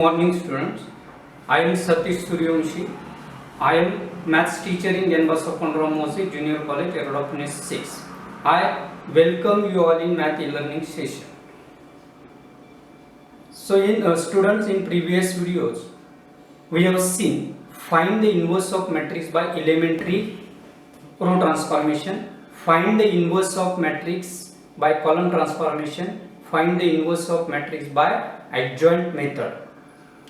Morning students, I am Satish Suryavanshi. I am maths teacher in Jan Basavan Mose Junior College, Erodopnes 6. I welcome you all in math e-learning session. So students, in previous videos we have seen find the inverse of matrix by elementary row transformation, find the inverse of matrix by column transformation, find the inverse of matrix by adjoint method.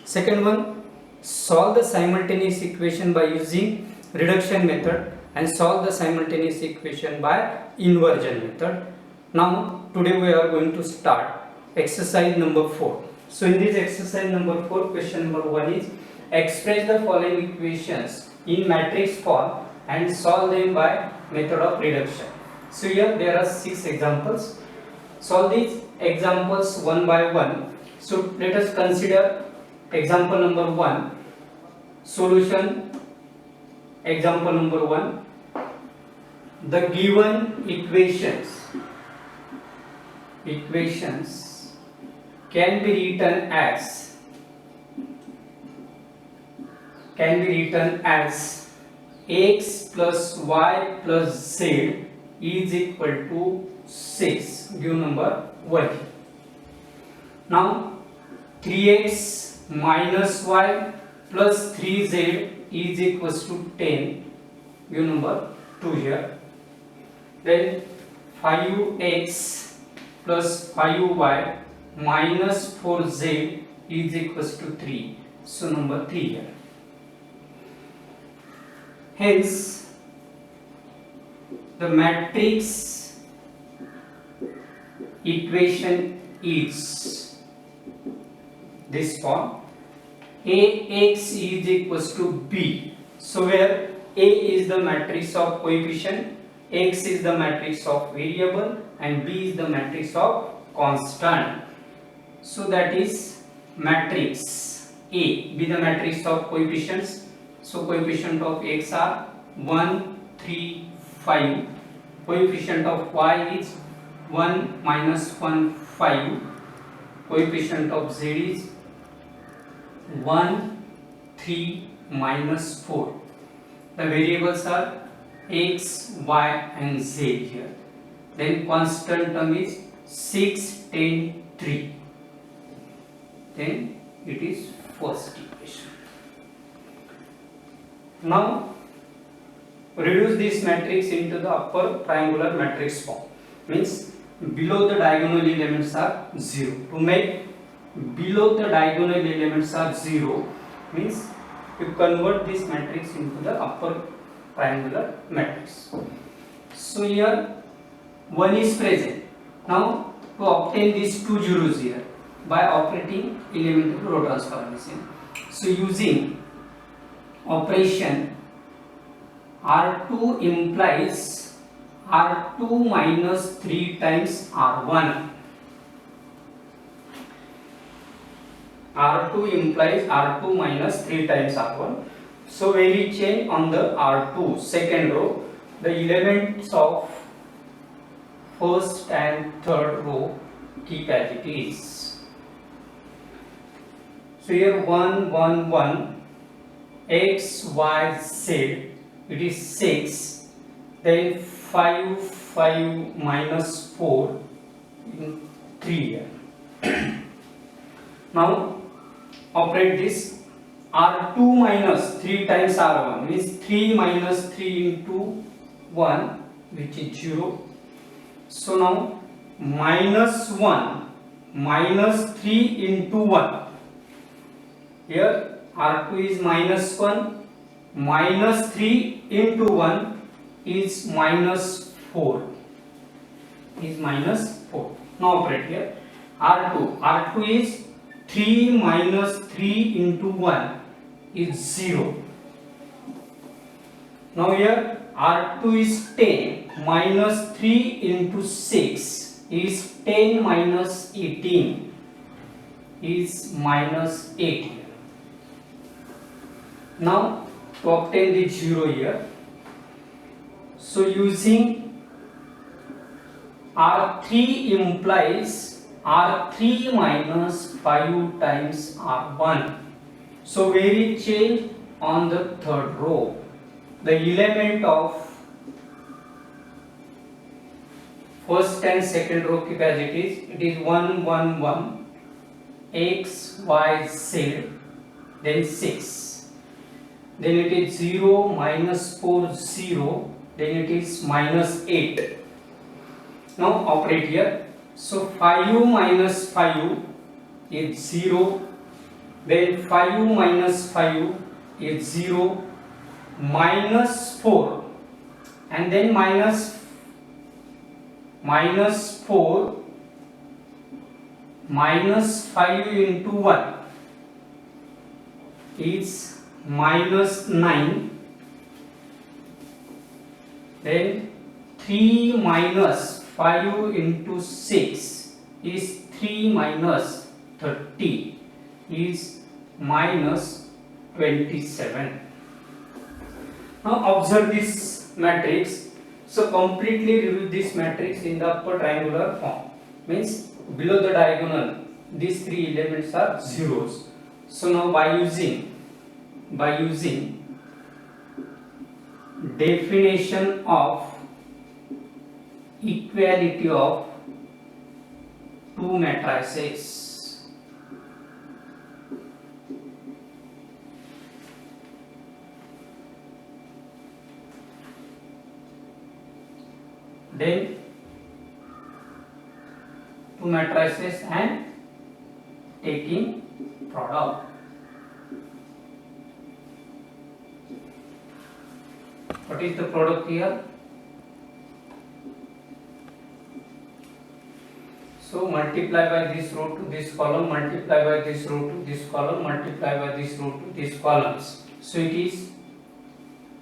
Second one, solve the simultaneous equation by using reduction method and solve the simultaneous equation by inversion method. Now today we are going to start exercise number 4. So in this exercise number 4, question number 1 is express the following equations in matrix form and solve them by method of reduction. So here there are 6 examples. Solve these examples one by one. So let us consider example number 1. Solution. Example number 1. The given equations can be written as x plus y plus z is equal to 6. Give number 1. Now 3x minus y plus 3z is equals to 10. Give number 2 here. Then 5x plus 5y minus 4z is equals to 3. So number 3 here. Hence the matrix equation is this form. Ax is equals to b. So where A is the matrix of coefficient, x is the matrix of variable and b is the matrix of constant. So that is matrix A be the matrix of coefficients. So coefficient of x are 1, 3, 5. Coefficient of y is 1, minus 1, 5. Coefficient of z is 1, 3, minus 4. The variables are x, y and z here. Then constant term is 6, 10, 3. Then it is first equation. Now reduce this matrix into the upper triangular matrix form. Means below the diagonal elements are 0. To make below the diagonal elements are 0 means you convert this matrix into the upper triangular matrix. So here 1 is present. Now to obtain these 2 zeros here by operating elementary row transformation. So using operation R2 implies R2 minus 3 times R1. R2 implies R2 minus 3 times R1. So when we change on the R2 second row, the elements of first and third row keep as it is. So here 1, 1, 1, x, y, z, it is 6. Then 5, 5 minus 4 in 3 here. Now operate this R2 minus 3 times R1 means 3 minus 3 into 1 which is 0. So now minus 1 minus 3 into 1. Here R2 is minus 1 minus 3 into 1 is minus 4. Is minus 4. Now operate here R2 is 3 minus 3 into 1 is 0. Now here R2 is 10 minus 3 into 6 is 10 minus 18 is minus 8. Now to obtain the 0 here, so using R3 implies R3 minus 5 times R1. So where is change? On the third row. The element of first and second row capacities, it is 1 1 1 x y z, then 6, then it is 0 minus 4 0, then it is minus 8. Now operate here. So 5 minus 5 is 0, then 5 minus 5 is 0, minus 4, and then minus 4 minus 5 into 1 is minus 9, then 3 minus 5 into 6 is 3 minus 30 is minus 27. Now observe this matrix. So completely review this matrix in the upper triangular form. Means below the diagonal these three elements are zeros. So now by using definition of equality of two matrices, then two matrices and taking product. What is the product here? So multiply by this row to this column, multiply by this row to this column, multiply by this row to these columns. So it is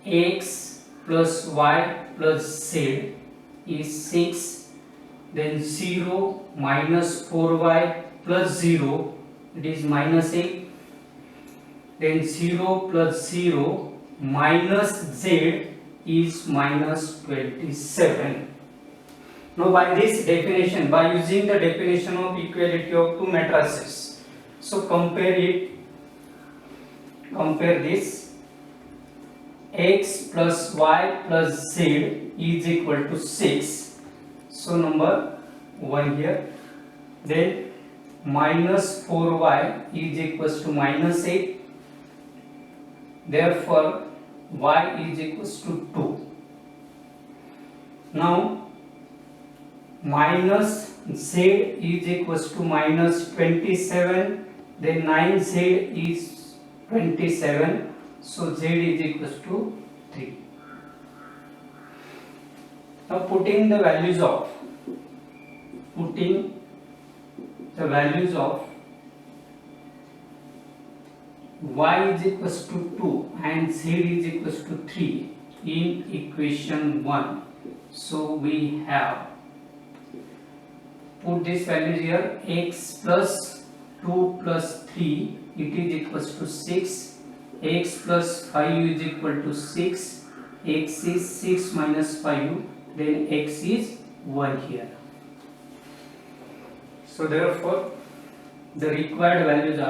x plus y plus z is 6, then 0 minus 4y plus 0, it is minus 8, then 0 plus 0 minus z is minus 27. Now by this definition, by using the definition of equality of two matrices, so compare this x plus y plus z is equal to 6. So number 1 here, then minus 4y is equals to minus 8, therefore y is equals to 2. Now minus z is equals to minus 27, then 9z is 27, so z is equals to 3. Now putting the values of y is equals to 2 and z is equals to 3 in equation 1. So we have put this value here, x plus 2 plus 3, it is equals to 6, x plus 5 is equal to 6, x is 6 minus 5, then x is 1 here. So therefore the required values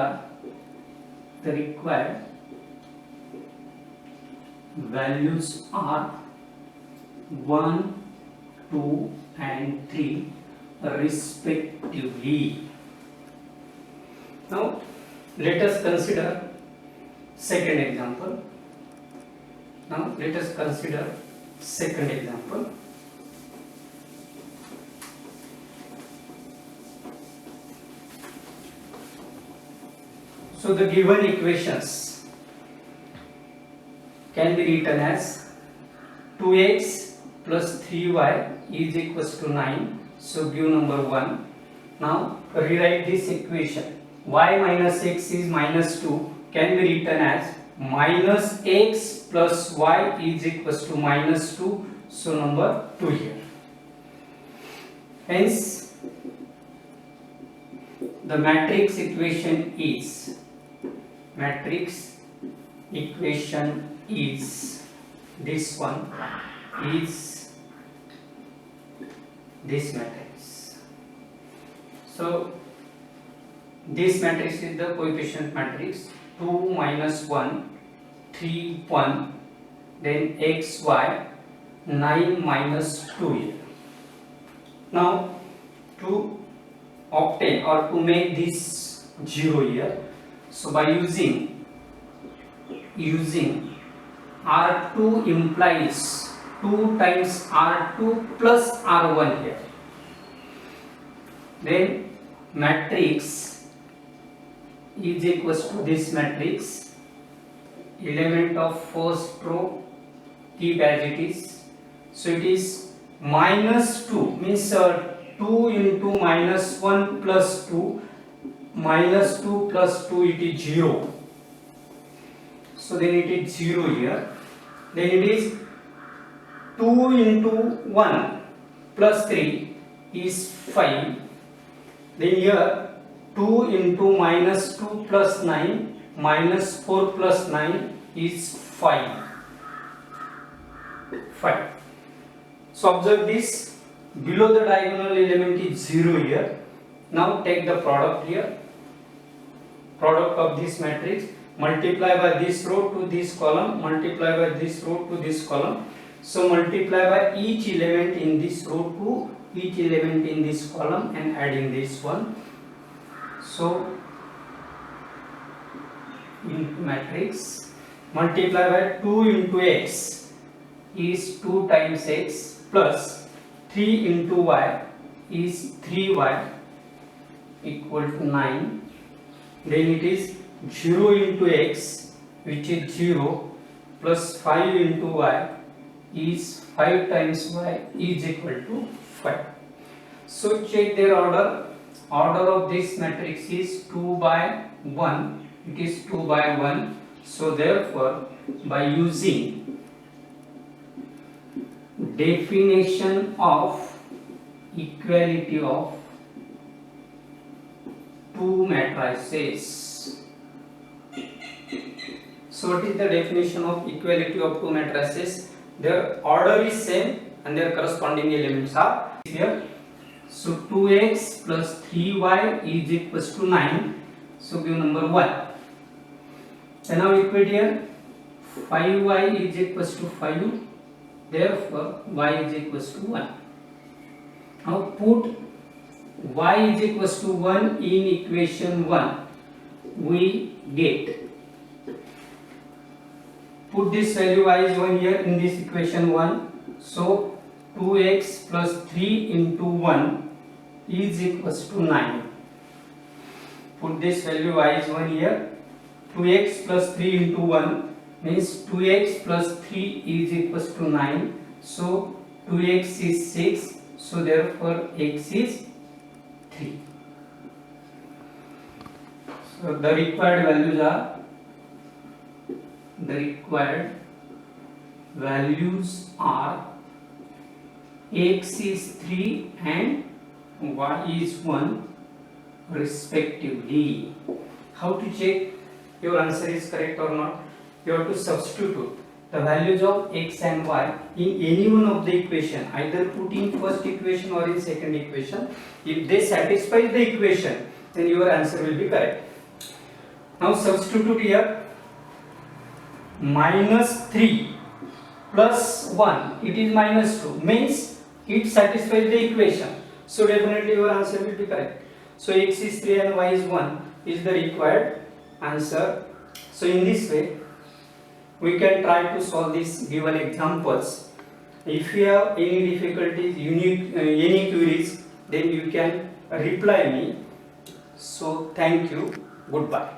are 1, 2 and 3 respectively. Now let us consider second example. So the given equations can be written as 2x plus 3y is equals to 9. So give number 1. Now rewrite this equation. Y minus x is minus 2 can be written as minus x plus y is equals to minus 2. So number 2 here. Hence the matrix equation is this one is this matrix. So this matrix is the coefficient matrix 2 minus 1 3 1, then x y 9 minus 2 here. Now to obtain or to make this 0 here, so by using R2 implies 2 times R2 plus R1 here. Then matrix is equals to this matrix, element of first row keep as it is. So it is minus 2 means 2 into minus 1 plus 2, minus 2 plus 2 it is 0. So then it is 0 here. Then it is 2 into 1 plus 3 is 5. Then here 2 into minus 2 plus 9 minus 4 plus 9 is 5. So observe this, below the diagonal element is 0 here. Now take the product here. Product of this matrix, multiply by this row to this column, multiply by this row to this column. So multiply by each element in this row to each element in this column and adding this one. So into matrix, multiply by 2 into x is 2 times x plus 3 into y is 3y equal to 9. Then it is 0 into x which is 0 plus 5 into y is 5 times y is equal to 5. So check their order. Order of this matrix is 2 by 1. It is 2 by 1. So therefore by using definition of equality of two matrices. So what is the definition of equality of two matrices? Their order is same and their corresponding elements are here. So 2x plus 3y is equals to 9. So give number 1. And now equate here, 5y is equals to 5. Therefore y is equals to 1. Now put y is equals to 1 in equation 1. We get, put this value y is 1 here in this equation 1. So 2x plus 3 into 1 is equals to 9. Put this value y is 1 here. 2x plus 3 into 1 means 2x plus 3 is equals to 9. So 2x is 6. So therefore x is 3. So the required values are, x is 3 and y is 1 respectively. How to check your answer is correct or not? You have to substitute the values of x and y in any one of the equation, either put in first equation or in second equation. If they satisfy the equation, then your answer will be correct. Now substitute here, minus 3 plus 1, it is minus 2, means it satisfies the equation. So definitely your answer will be correct. So x is 3 and y is 1 is the required answer. So in this way we can try to solve these given examples. If you have any difficulties, any queries, then you can reply me. So thank you. Goodbye.